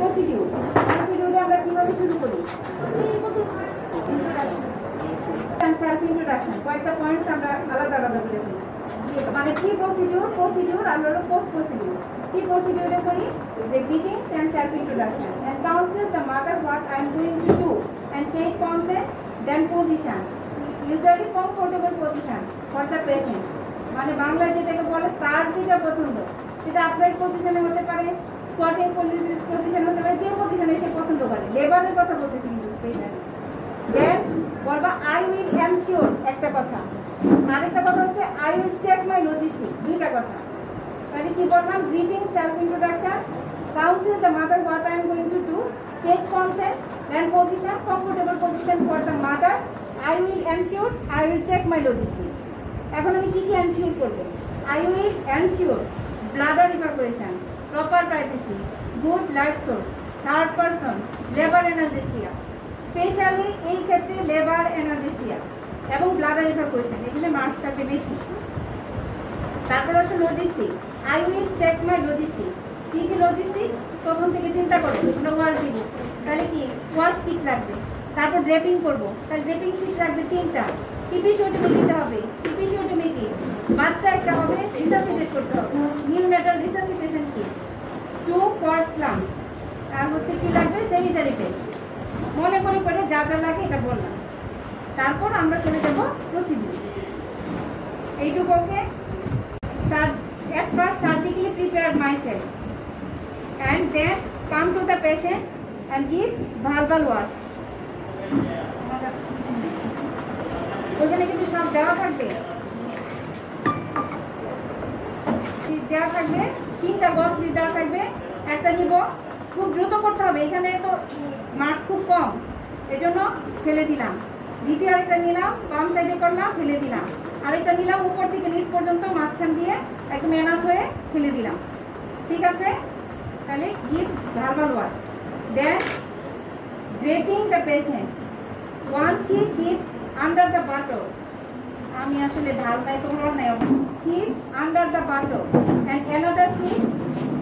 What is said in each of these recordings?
Procedure প্রসিডিউরে আমরা কিভাবে শুরু করি সেলফ ইন্ট্রোডাকশন কয়েকটা পয়েন্টস আমরা আলাদা আলাদা করে বলি মানে কি প্রসিডিউর আর হলো পোস্ট প্রসিডিউর কি প্রসিডিউরে করি যে greetings and self introduction and counsel the mother what I am going to do and take consent then position usually comfortable position for the patient মানে বাংলা যেটাকে বলে তার যেটা পছন্দ সেটা আপনার পজিশনে হতে পারে স্কোয়াটিং পজিশন হতে পারে যে পজিশনে সে পছন্দ করে লেবারের কথা বলতেছি কিন্তু স্পেশালি দেন বলবা আই উইল এনশিওর একটা কথা আরেকটা কথা হচ্ছে I will check my logistic দুইটা কথা তাহলে কি বললাম greeting self introduction counsel the mother what I am going to do take consent then position comfortable position for the mother I will ensure I will check my logistic এখন আমি কি কি ensure করব I will ensure bladder evacuation proper privacy good light source third person labour anaesthesia specially এই ক্ষেত্রে labour anaesthesia এবং bladder evacuation এখানে marks থাকবে বেশি তারপর হচ্ছে logistic I will check my logistic কি কি লজিস্টিক তখন থেকে চিন্তা করবো আমরা ওয়াশ দিব তাহলে কি ওয়াশ ঠিক লাগবে তারপর ড্রেপিং করবো তাহলে ড্রেপিং শিট লাগবে 3টা ইপিসিওটমি দিতে হবে ইপিসিওটমি কি বাচ্চা একটা হবে রিসাসিটেট করতে হবে নিউনেটাল রিসাসিটেশন কি 2 কোয়ার্ট প্লাম আর হচ্ছে কি লাগবে স্যানিটারি প্যাড মনে করে করে যা যা লাগে এটা বললাম তারপর আমরা চলে যাব প্রসিডিউর এইটুকু ওকে at first surgically prepare myself and then come to the patient and give valval wash ওখানে কিন্তু সব দেওয়া থাকবে 3টা বক্স দেওয়া থাকবে একটা নিব খুব দ্রুত করতে হবে এখানে তো মার্ক খুব কম এজন্য ফেলে দিলাম দ্বিতীয় আরেকটা নিলাম বাম সাইডে করলাম ফেলে দিলাম আরেকটা নিলাম উপর থেকে নিচ পর্যন্ত মাঝখান দিয়ে একদম এনাফ হয়ে ফেলে দিলাম ঠিক আছে তাহলে গিভ ভালভাল wash then draping the patient one sheet give under the buttock আমি আসলে ঢাল নাই তোমরা নাই sheet under the buttock and another sheet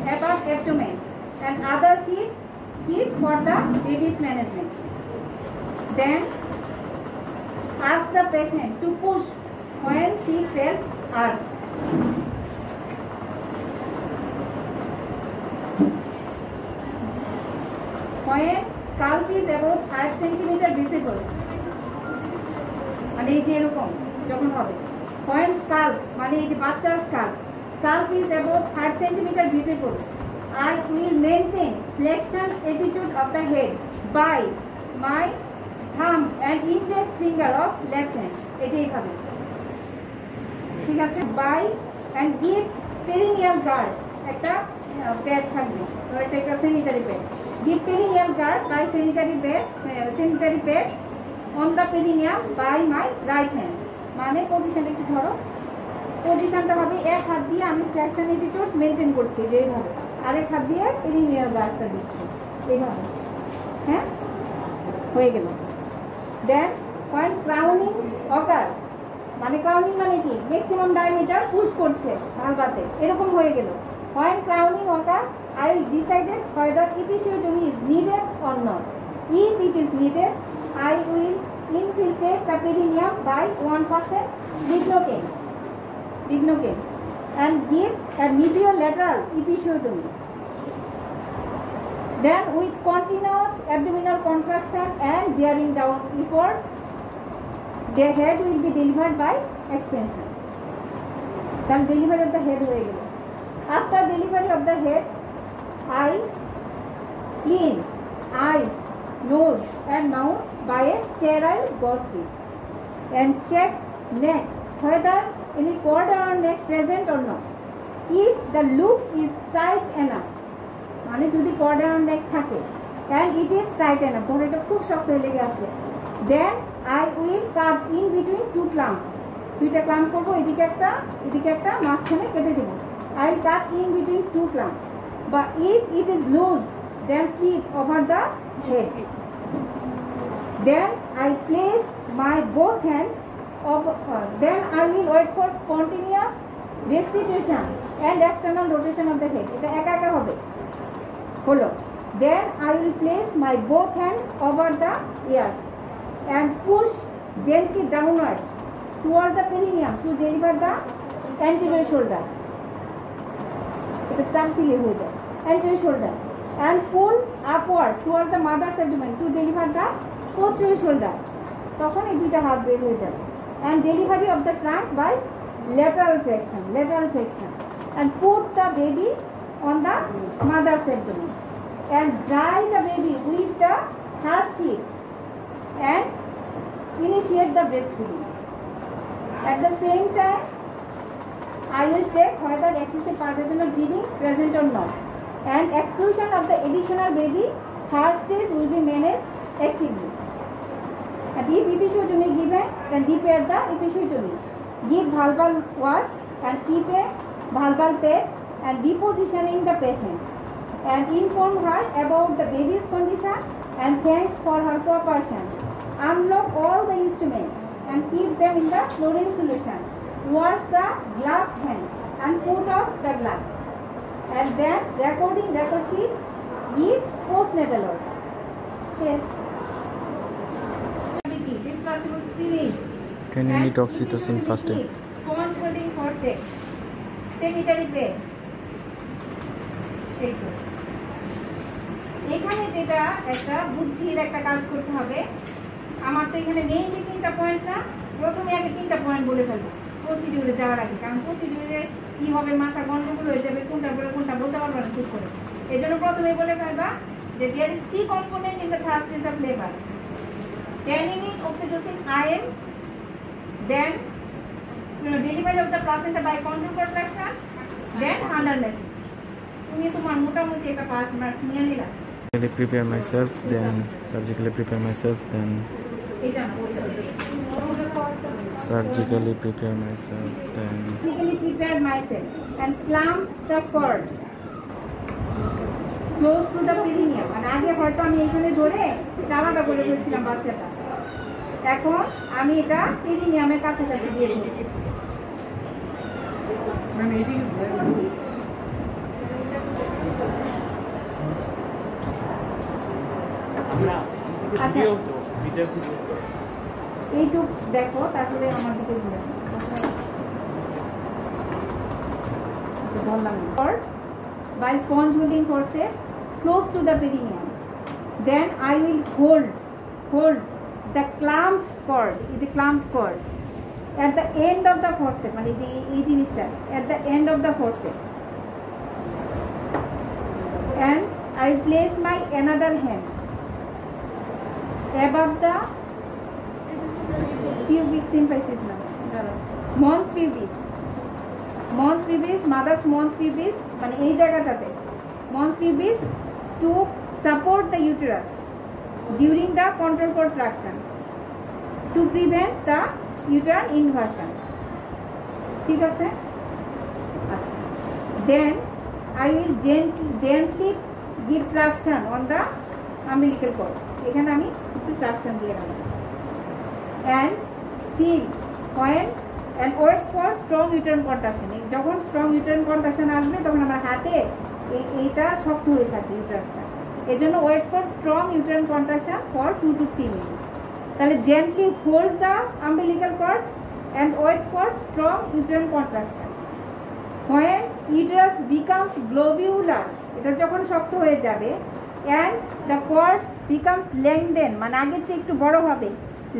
above abdomen and other sheet give for the baby's management then ask the patient to push when she felt urge. When scalp is about 5 cm visible, মানে এই যে এরকম যখন হবে when scalp মানে এই যে বাচ্চার scalp is about 5 cm visible, I will maintain flexion attitude of the head by my thumb and index finger of left hand এইভাবে ঠিক আছে by end give perineal guard একটা প্যাড থাকবে তো এটা একটা sanitary pad give perineal guard by sanitary pad on the perineum by my right hand মানে position একটু ধরো পজিশনটা হবে এক হাত দিয়ে আমি ফ্লেকশন অ্যাটিটিউড মেইনটেইন করছি যেভাবে আরেক হাত দিয়ে পেরিনিয়াল গার্ডটা দিচ্ছি এইভাবে হ্যাঁ হয়ে গেল দেন when crowning occurs মানে ক্রাউনিং মানে কি ম্যাক্সিমাম ডায়ামিটার পুশ করছে ভালভাতে এরকম হয়ে গেল when crowning occurs I will decide whether episiotomy is needed or not if it is needed I will infiltrate the perineum by 1% lignocaine and give a medial lateral episiotomy then with continuous abdominal contraction and bearing down effort the head will be delivered by extension then delivery of the head হয়ে গেল after delivery of the head I clean eyes nose and mouth by a sterile gauze and check neck whether any cord or neck present or not if the loop is tight enough মানে যদি cord or neck থাকে and it is tight enough ধরে এটা খুব শক্ত হয়ে লেগে আছে then I will cut in between two clamps দুইটা ক্লাম্প করব এদিকে একটা মাঝখানে কেটে দেব I will cut in between two clamps but if it is loose then slip over the head then I place my both hands then I will wait for spontaneous restitution and external rotation of the head এটা একা একা হবে হলো Then I will place my both hands over the ears and push gently downward toward the perineum to deliver the anterior shoulder. It's a anterior shoulder. And pull upward toward the mother's abdomen to deliver the posterior shoulder. তখন এই দুইটা হাত বের হয়ে যাবে। And delivery of the trunk by lateral flexion. And put the baby on the mother's abdomen. And dry the baby with the heart sheet and initiate the breastfeeding. At the same time, I will check whether excessive parvaginal bleeding present or not. And exclusion of the additional baby third stage will be managed actively. And if episiotomy given, then repair the episiotomy. Give vulval wash and keep a vulval pad and repositioning the patient. And inform her about the baby's condition and thanks for her cooperation. Unlock all the instruments and keep them in the chlorine solution. Wash the gloved hand and put off the gloves. And then record sheet, give postnatal order. Okay. This possible syringe. Can you need oxytocin first aid? Sponge holding forceps. Sanitary pad. এখানে যেটা একটা বুদ্ধির একটা কাজ করতে হবে, আমার তো এখানে মেইনলি 3টা পয়েন্ট না, প্রথমে আগে 3টা পয়েন্ট বলে ফেলবো প্রসিডিউরে যাওয়ার আগে, কারণ প্রসিডিউরে কি হবে মাথা গন্ডগোল হয়ে যাবে, কোনটা বলে কোনটা বলতে পারবো না ঠিক করে। এই জন্য প্রথমেই বলে ফেলবা যে there is 3 component in the third stage of labour, 10 unit oxytocin IM, then delivery of the placenta by control contraction, then Handler machine. তুমি তোমার মোটামুটি একটা 5 মার্ক নিয়ে নিলা। Prepare myself, then surgically prepare myself, then surgically prepare myself, then and clamp the cord close to the perineum. আর আগে হয়তো আমি এখানে ধরে এটা আলাদা করে ফেলছিলাম বাচ্চাটা, এখন আমি এটা পেরিনিয়ামের কাছাকাছি দিয়ে দেব। মানে এইটুক দেখো, তারপরে আমার দিকে ঘুরে বললাম by sponge holding forceps close to the perineum. Then I will hold the clamped cord, is a clamped cord at the end of the forceps, মানে এই জিনিসটা at the end of the forceps, and I place my another hand above the pubic symphysis, mons pubis, mother's mons pubis, মানে এই জায়গাটাতে mons pubis to support the uterus during the control contraction to prevent the uterine inversion. ঠিক আছে? আচ্ছা, then I will gently give traction on the umbilical cord. এখানে আমি একটু traction দিয়ে রাখব and feel when and wait for strong uterine contraction. যখন strong uterine contraction আসবে তখন আমার হাতে এইটা শক্ত হয়ে থাকবে ইউটারাসটা, এজন্য wait for strong uterine contraction for 2 to 3 minutes. তাহলে gently hold the umbilical cord and wait for strong uterine contraction. When uterus becomes globular, এটা যখন শক্ত হয়ে যাবে, and the cord becomes lengthened, মানে আগের চেয়ে একটু বড় হবে,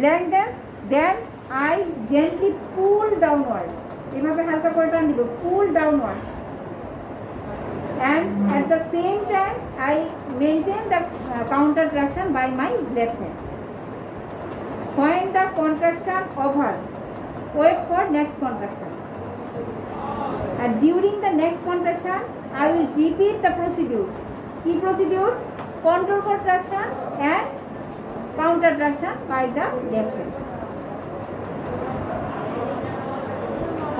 lengthened, then I gently pull downward, এভাবে হালকা করে টান দিব, pull downward, and at the same time I maintain the counter traction by my left hand. When the contraction over, wait for next contraction, and during the next contraction I will repeat the procedure. Key procedure: control contraction and counter traction by the left hand.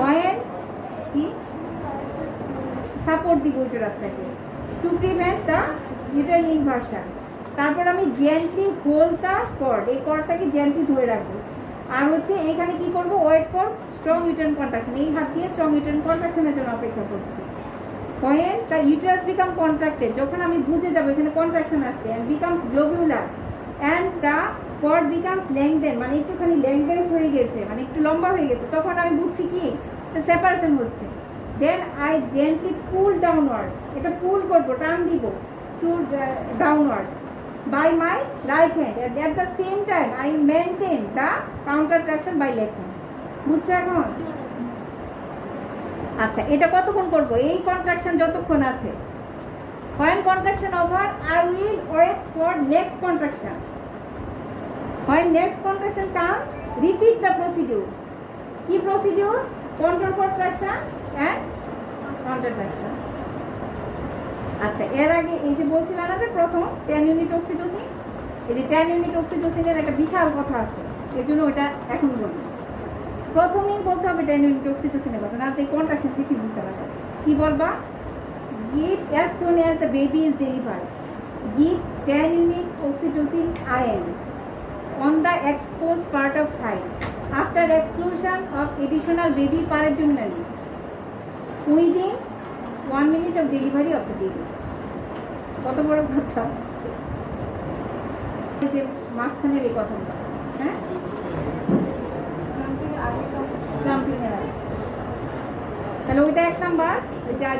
When he support the uterus to prevent the uterine inversion. তারপর আমি gently hold the cord, এই কর্ডটাকে gently ধরে রাখবো, আর হচ্ছে এখানে কি করব, wait for strong uterine contraction, এই হাত দিয়ে স্ট্রং uterine contraction এর জন্য অপেক্ষা করছি। when the uterus become contracted, যখন আমি বুঝে যাব এখানে কন্ট্রাকশন আসছে, and becomes globular and the cord becomes lengthened, মানে একটুখানি lengthen হয়ে গেছে, মানে একটু লম্বা হয়ে গেছে, তখন আমি বুঝছি কি সেপারেশন হচ্ছে। then I gently pull downward, এটা পুল করব, টান দিব to downward by my right hand, and at the same time I maintain the counter traction by left hand. বুঝছো এখন? আচ্ছা, এটা কতক্ষণ করব? এই কন্ট্রাকশন যতক্ষণ আছে। when contraction over, I will wait for next contraction. when next contraction comes, repeat the procedure. কি procedure? control contraction and counter traction. আচ্ছা, এর আগে এই যে বলছিলাম না যে প্রথম 10 ইউনিট অক্সিটোসিন, এই যে 10 ইউনিট অক্সিটোসিনের একটা বিশাল কথা আছে, এর জন্য ওটা এখন বলবো। প্রথমেই বলতে হবে 10 ইউনিট অক্সিটোসিনের কথা, না এই কন্ট্রাকশন কিছু বুঝতে পারবে। কি বলবা? give as soon as the baby is delivered, give 10 unit oxytocin IM on the exposed part of thigh after exclusion of additional baby peritoneally within 1 minute of delivery of the baby. কত বড় কথা, এই যে মাঝখানের এই কথাটা, হ্যাঁ তাহলে ওইটা এক নাম্বার,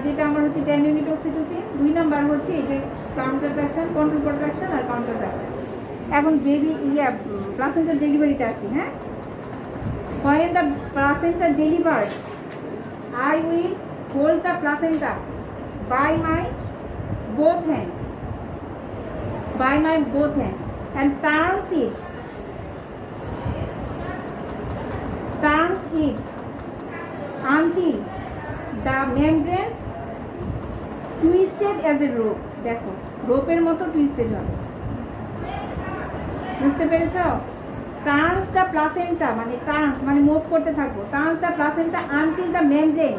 যেটা আমার হচ্ছে 10 ইউনিট অক্সিটোসিন। 2 নাম্বার হচ্ছে এই যে কাউন্টার ট্রাকশন, কন্ট্রোল কন্ট্রাকশন আর কাউন্টার ট্রাকশন। এখন বেবি প্লাসেন্টার ডেলিভারিতে আসি। হ্যাঁ, when the placenta delivered, I will hold the placenta by my both hands and turns it until the membranes twisted as a rope. দেখো, রোপের মতো twisted হবে, বুঝতে পেরেছ? Turns the placenta, মানে টার্নস মানে মুভ করতে থাকবো, turns the placenta until the membrane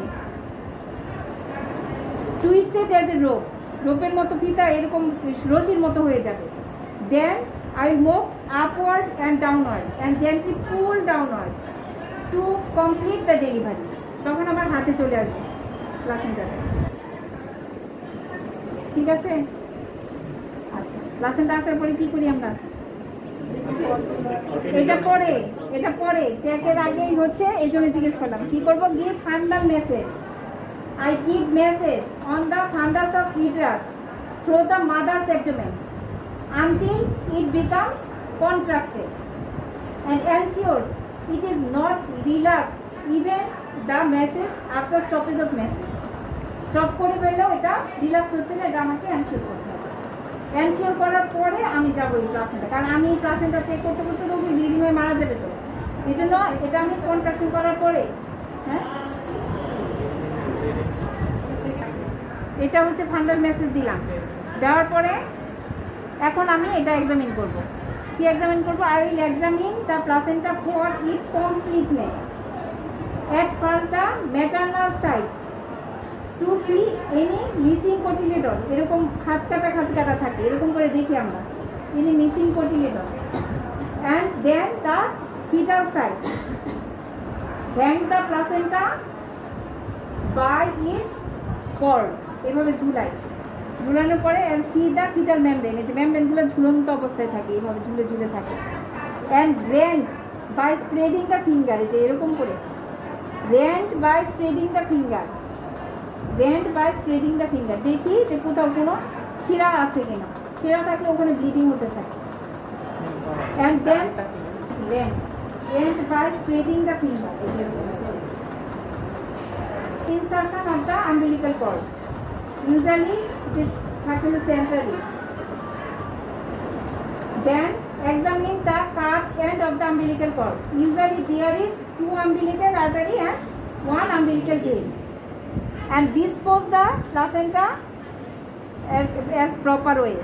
twisted as a rope, রোপের মতো ফিতা এরকম রশির মতো হয়ে যাবে। Then I move upward and downward and gently pull downward to complete the delivery. তখন আমার হাতে চলে আসবে প্লাসেন্টাটা, ঠিক আছে? আচ্ছা, প্লাসেন্টা আসার পরে কি করি আমরা? এটা পরে চেকের আগেই হচ্ছে, এই জন্য জিজ্ঞেস করলাম কি করব। Give fundal message, I give message on the fundus of uterus through the mother's abdomen until it becomes contracted and ensures it is not relaxed even the message after stoppage of message. Stop করে ফেললেও এটা relax হচ্ছে না, এটা আমাকে ensure করতে হবে। Ensure করার পরে আমি যাবো এই প্লাসেন্টা, কারণ আমি এই প্লাসেন্টা চেক করতে করতে রোগী ব্লিডিং হয়ে মারা যাবে, তো এই জন্য এটা আমি কন্ট্রাকশন করার পরে, হ্যাঁ এটা হচ্ছে ফান্ডাল মেসেজ দিলাম। দেওয়ার পরে এখন আমি এটা এক্সামিন করব। কি এক্সামিন করব? I will examine the placenta for it completeness at first the maternal side to see any missing cotyledon, এরকম খাঁজ কাটা থাকে, এরকম করে দেখি আমরা any missing cotyledon, and then the fetal side, hang the placenta by its cord, এভাবে ঝুলানোর পরে and see the fetal membrane, এই যে মেমব্রেনগুলো ঝুলন্ত অবস্থায় থাকে, এইভাবে ঝুলে থাকে, and rend by spreading the finger, এই যে এরকম করে rend by spreading the finger, দেখি যে কোথাও কোনো ছিঁড়া আছে কিনা, ছিঁড়া থাকলে ওখানে ব্লিডিং হতে থাকে, and then rend by spreading the finger, insertion of the umbilical cord, usually it is happening centrally, then examine the cut end of the umbilical cord, usually there is 2 umbilical artery and 1 umbilical vein, and dispose the placenta as proper way,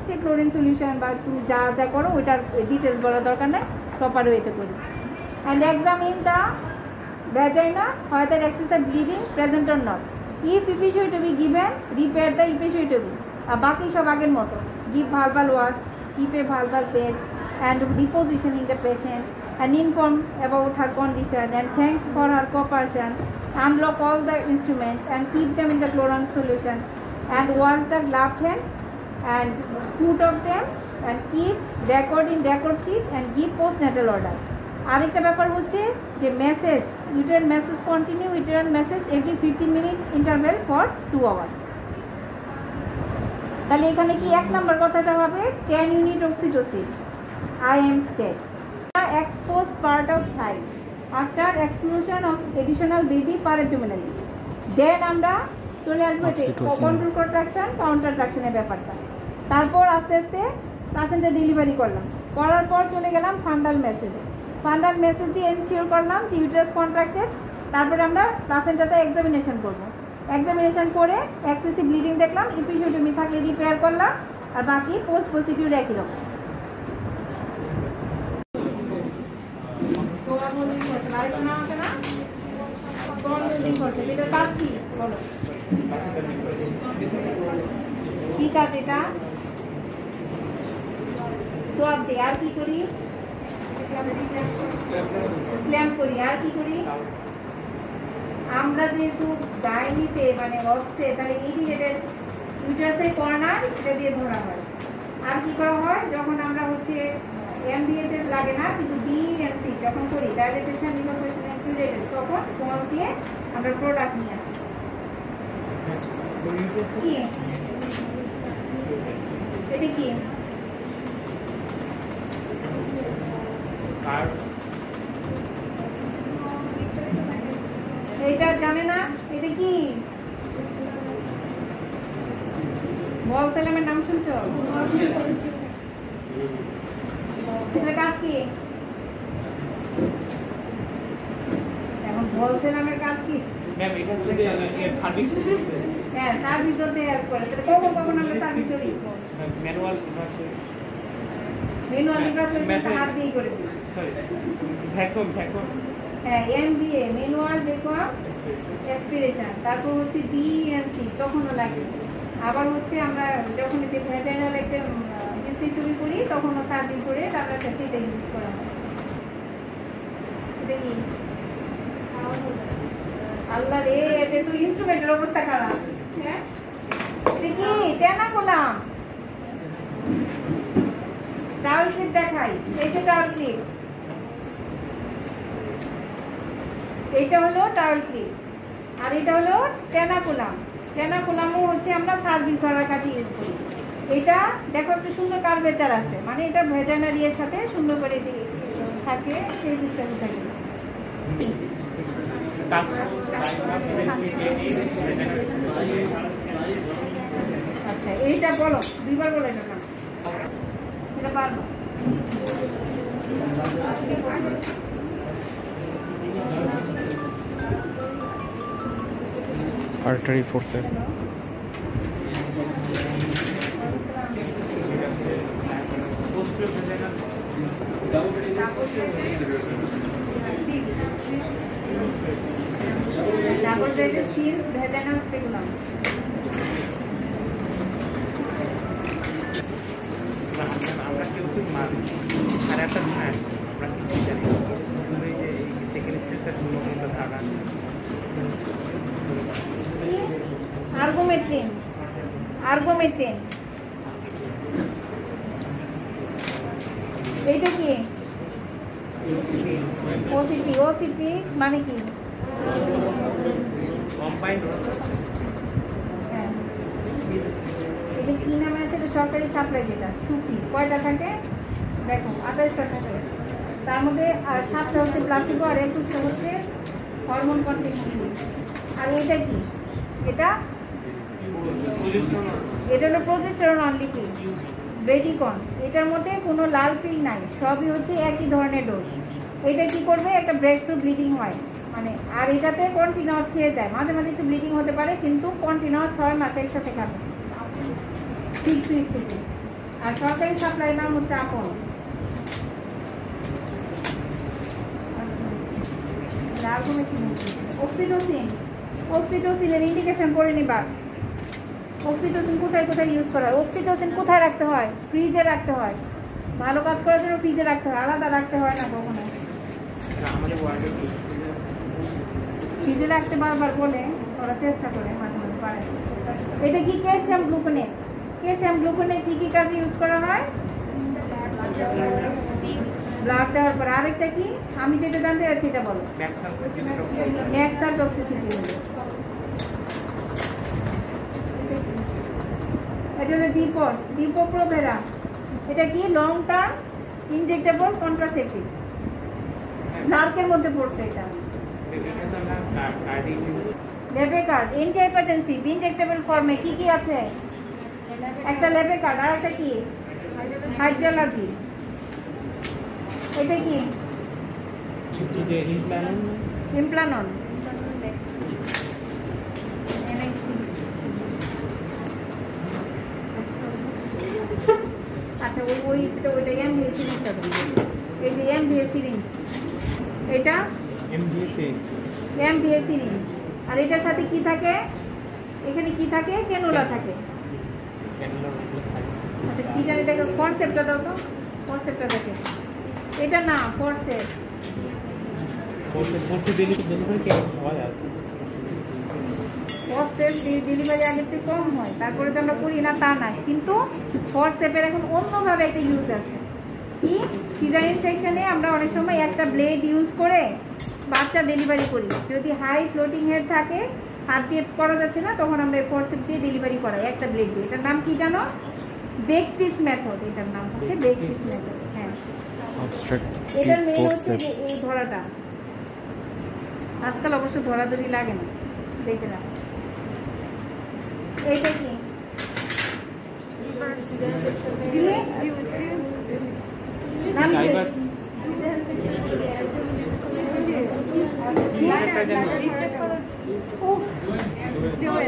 যে chlorine solution বা তুমি যা যা করো ওইটার details বলার দরকার নেই, প্রপার ওয়েতে করি, and examine the vagina whether excessive bleeding present or not, if episiotomy given repair the episiotomy, আর বাকি সব আগের মতো, give valval wash, keep a valval pad and repositioning the patient and inform about her condition and thanks for her cooperation unlock all the instruments and keep them in the chloron solution and wash the gloved hand and foot of them and keep record in record sheet and give postnatal order. আরেকটা ব্যাপার হচ্ছে যে message uterine message continue uterine message every 15 minute interval for 2 hours. তাহলে এখানে কি এক নম্বর কথাটা হবে 10 unit oxytocin I am state exposed part of thigh after exclusion of additional baby parenterally then আমরা চলে আসবো কন্ট্রোল কন্ট্রাকশন কাউন্টার ট্রাকশনের ব্যাপারটা। তারপর আস্তে আস্তে প্লাসেন্টা ডেলিভারি করার পর চলে গেলাম ফান্ডাল মেসেজে। ফান্ডাল মেসেজ দিয়ে এনশিওর করলাম যে ইউটেরাস কন্ট্রাক্টেড। তারপরে আমরা প্লাসেন্টাটা এক্সামিনেশন করব। এক্সামিনেশন করে এক্সেসিভ ব্লিডিং দেখলাম, ইপিসিওটমি থাকলে রিপেয়ার করলাম, আর বাকি পোস্ট প্রসিডিউর একই রকম। কি কাজ এটা? সোয়াব দিই আর কি করি? ক্ল্যাম্প করি আর কি করি? আমরা যেহেতু ডাইনিতে মানে অক্সে তাহলে এই রিলেটেড ইউটারাসের কর্নার এটা দিয়ে ধরা হয়। আর কি করা হয় যখন আমরা হচ্ছে এমবিএতে লাগে না কিন্তু বিএনসি যখন করি ডাইলেটেশন ইভাপোরেশন এক্সিলারেটর তখন কোয়াল দিয়ে আমরা প্রোডাক্ট নিয়ে আসি। কি এটা কি? এটা জানে না এটা কি? বল সেলামের নাম শুনছো? এটা কাজ কি? এখন বল সেলামের কাজ কি? ম্যাম এটা হচ্ছে সার্ভিস। হ্যাঁ সার্ভিস করতে হেল্প করে। কখন কখন আমরা সার্ভিস করি? ম্যানুয়াল লিভারেশন হাত দিয়ে করে দিই। সরি ভ্যাকুয়াম হ্যাঁ এমবিএ ম্যানুয়াল ভ্যাকুয়াম অ্যাসপিরেশন। তারপর হচ্ছে ডিএনসি তখনও লাগে। আবার হচ্ছে আমরা যখন যে ভ্যাজাইনাল একটা ডিস্ট্রিক্টরি করি তখনও সার্ভিস করে তারপর ক্ষেত্রে এটা ইউজ করা হয়। এটা কি? আল্লাহ রে এতে তো ইনস্ট্রুমেন্টের অবস্থা খারাপ। হ্যাঁ এটা কি? টেনা করলাম টাওয়েল ক্লিপ দেখাই। এই যে টাওয়েল ক্লিপ, এইটা হলো টাওয়েল ক্লিপ আর এটা হলো টেনাকুলাম। টেনাকুলামও হচ্ছে আমরা সার্ভিস করার কাজে ইউজ করি। এটা দেখো একটু সুন্দর কার্ভেচার আছে, মানে এটা ভেজানারিয়ার সাথে সুন্দর করে থাকে সেই জিনিসটা থাকে। আচ্ছা এইটা বলো, দুইবার বলো এটা নাম। এটা পারবো artery forceps, double braided seals, vaginal speculum. আমরা কিন্তু আর একটা ধারণা আমরা কি জানি এই যে সেকেন্ড স্টেজটা মূলত ধারণা আর্গোমেট্রিন এইটা কি? ওসিপি মানে কি? কম্বাইন্ড। হ্যাঁ এটা কি নামে আছে? এটা সরকারি সাপ্লাই যেটা সুপি। কয়টা থাকে দেখো? 28টা থাকে। তার মধ্যে 7টা হচ্ছে প্লাস্টিক আর 21টা হচ্ছে হরমোন কন্টেন্ট। আর এটা কি? এটা হলো প্রজেস্টেরন অনলি পিল ব্রেডিকন। এটার মধ্যে কোনো লাল পিল নাই, সবই হচ্ছে একই ধরনের ডোজ। এটা কি করবে? একটা ব্রেক থ্রু ব্লিডিং হয় মানে, আর এটাতে কন্টিনিউয়াস খেয়ে যায়। মাঝে মাঝে একটু ব্লিডিং হতে পারে কিন্তু কন্টিনিউয়াস 6 মাস একসাথে খাবে ঠিক থেকে। আর সরকারি সাপ্লাই নাম হচ্ছে আপন। অক্সিটোসিনের ইন্ডিকেশন করে নিবা। অক্সিটোসিন কোথায় কোথায় ইউজ করা হয়? অক্সিটোসিন কোথায় রাখতে হয়? ফ্রিজে রাখতে হয়। ভালো কাজ করার জন্য ফ্রিজে রাখতে হয়, আলাদা রাখতে হয় না কখনো। ফিজিল রাখতে বারবার বলে ওরা চেষ্টা করে মাঝে মাঝে পারে। এটা কি ক্যালসিয়াম গ্লুকোনেট। ক্যালসিয়াম গ্লুকোনেট কি কি কাজে ইউজ করা হয়? ব্লাড দেওয়ার পর। আরেকটা কি আমি যেটা জানতে চাচ্ছি এটা বলো। ম্যাক্সাল টক্সিসিটি। এটা হলো ডিপো-প্রোভেরা। এটা কি লং টার্ম ইনজেক্টেবল কন্ট্রাসেপটিভ। নার্কের মধ্যে পড়ছে এটা। লেভেকার্ড অ্যান্টি-হাইপারটেনসিভ ইনজেক্টেবল ফর্মে কি কি আছে? একটা লেভেকার্ড আর একটা কি হাইড্রোলাজি। এটা কি ইমপ্লানন। আচ্ছা ওইটা এমবিএ সিরিঞ্জটা এই যে এমবিএ সিরিঞ্জ, এটা এমবিএ সিরিঞ্জ। আর এটার সাথে কি থাকে? এখানে কি থাকে? ক্যানুলা থাকে। আচ্ছা কি জানি দেখো, কনসেপ্টটা দাও তো, কনসেপ্টটা দেখে। এটা না ফরসেপ, ডেলিভারি আগের থেকে কম হয়, তারপরে তো আমরা করি না তা না, কিন্তু ফরসেপের এখন অন্যভাবে একটা ইউজ আছে। কি সিজারিয়ান সেকশনে আমরা অনেক সময় একটা ব্লেড ইউজ করে বাচ্চা ডেলিভারি করি। যদি হাই ফ্লোটিং হেড থাকে, হাত দিয়ে করা যাচ্ছে না, তখন আমরা ফরসেপ দিয়ে ডেলিভারি করাই একটা ব্লেড দিয়ে। এটার নাম কি জানো? বেকটিস মেথড। এটার নাম হচ্ছে বেকটিস মেথড। হ্যাঁ, এটার মেইন হচ্ছে যে এই ধরাটা। আজকাল অবশ্য ধরাধরি লাগে না, দেখে না। এইটা কি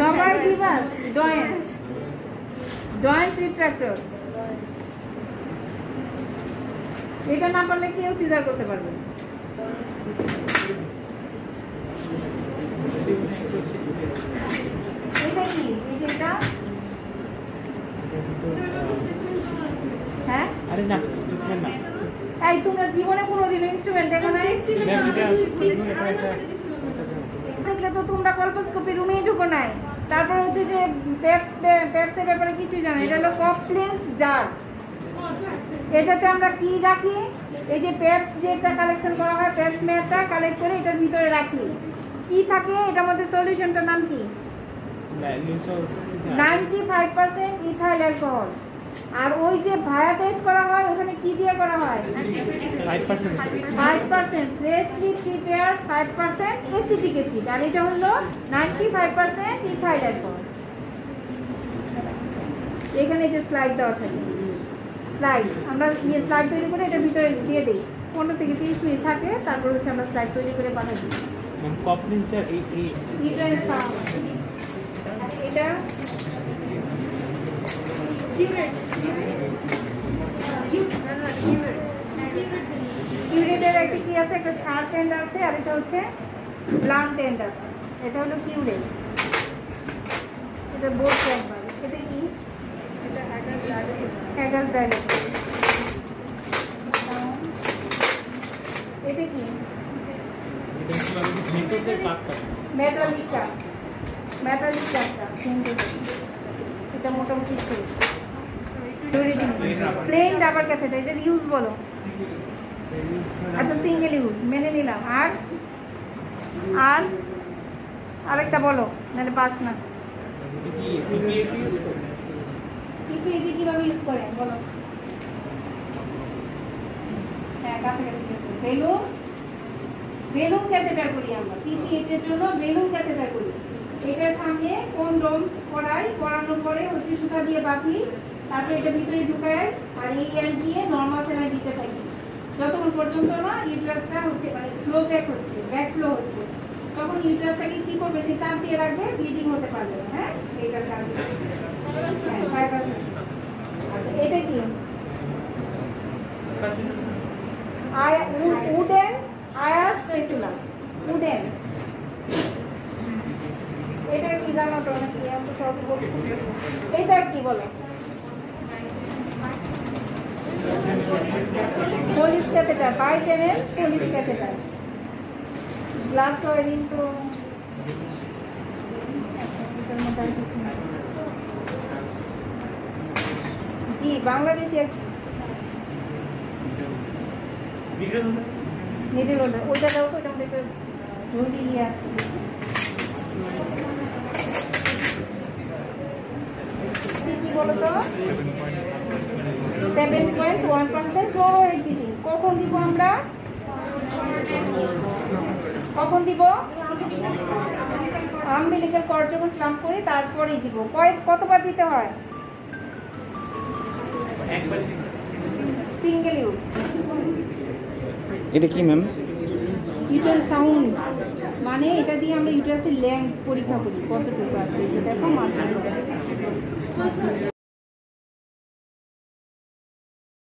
সবাই দিবার জয়েন্ট রিট্রাক্টর। এটা না পারলে কেউ সিজার করতে পারবে। এটা কি এটা? হ্যাঁ আরে না না, এই তোমরা জীবনে কোনোদিন ইনস্ট্রুমেন্ট দেখো নাই? দেখলে তো তোমরা কল্পোস্কোপি রুমেই ঢুকো নাই। তারপর হচ্ছে যে পেপসের ব্যাপারে কিছুই জানো। এটা হলো কপলিন্স জার। এটাতে আমরা কি রাখি? এই যে পেপস যেটা কালেকশন করা হয়, পেপস মেয়ারটা কালেক্ট করে এটার ভিতরে রাখি। কি থাকে এটার মধ্যে? সলিউশনটার নাম কি? 95% ইথাইল অ্যালকোহল। আর ওই যে ভায়া টেস্ট করা হয় ওখানে কি দিয়ে করা হয়? 5% ফ্রেশলি প্রিপেয়ার্ড 5% অ্যাসিটিক অ্যাসিড। আর এটা হলো 95% ইথাইল অ্যালকোহল। এখানে যে স্লাইড দেওয়া থাকে, স্লাইড আমরা স্লাইড তৈরি করে এটার ভিতরে দিয়ে দিই। 15 থেকে 30 মিনিট থাকে, তারপর হচ্ছে আমরা স্লাইড তৈরি করে পাঠাই দিই। এটা কিউরেটের একটা কি আছে? একটা শার্প এন্ড আছে, আর এটা হচ্ছে ব্লান্ট এন্ড আছে। এটা হলো কিউরেট। এটা বোর্ড একবার। এটা কি? এটা হ্যাগাস ডায়ালেট। এটা কি? মেটালিক চাপ। মেটালিক চাপটা এটা মোটামুটি প্লেন রাবার ক্যাথেটার। এটার ইউজ বলো। আচ্ছা সিঙ্গেল ইউজ মেনে নিলাম। আর আর আরেকটা বলো, নাহলে পাস না। পিপিএটি কিভাবে ইউজ করে বলো? হ্যাঁ, বেলুন বেলুন ক্যাথেটার করি আমরা। পিপিএটি এর জন্য বেলুন ক্যাথেটার করি। এটার সামনে কন্ডোম পরানোর পরে হচ্ছে সুতা দিয়ে বাঁধি, তারপরে এটা ভিতরে ঢুকায় আর এই এন্ড দিয়ে নরমাল সেলাই দিতে থাকি যতক্ষণ পর্যন্ত না ইউট্রাসটা হচ্ছে মানে ফ্লো ব্যাক হচ্ছে, ব্যাক ফ্লো হচ্ছে। তখন ইউট্রাসটাকে কি করবে? সে চাপ দিয়ে রাখবে, ব্লিডিং হতে পারবে না। হ্যাঁ, এইটার কারণে। আচ্ছা এটা কি? উডেন আয়ার স্প্যাচুলা। উডেন। এটা কি জানো তো নাকি? আমি সব বলছি। এটা কি বলো? Foley's catheter, bi channel Foley's catheter. গ্লাস ওয়ারিং তো জি বাংলাদেশের মিডল ওল্ডার ওইটা দাও তো, ওইটা আমাদের ঝুঁকি ইয়ে আছে। কি বলো তো 7.1% ফ্লোরাইড দিবি। কখন দিব আমরা? কখন দিব? আমবিলিক্যাল কর্ড যখন ক্লাম্প করি তারপরেই দিব। কতবার দিতে হয়? Single use. এটা কি ম্যাম? ইউটারাস সাউন্ড মানে এটা দিয়ে আমরা ইউটারাসের লেংথ পরীক্ষা করি কতটুকু আছে। দেখো মাত্রা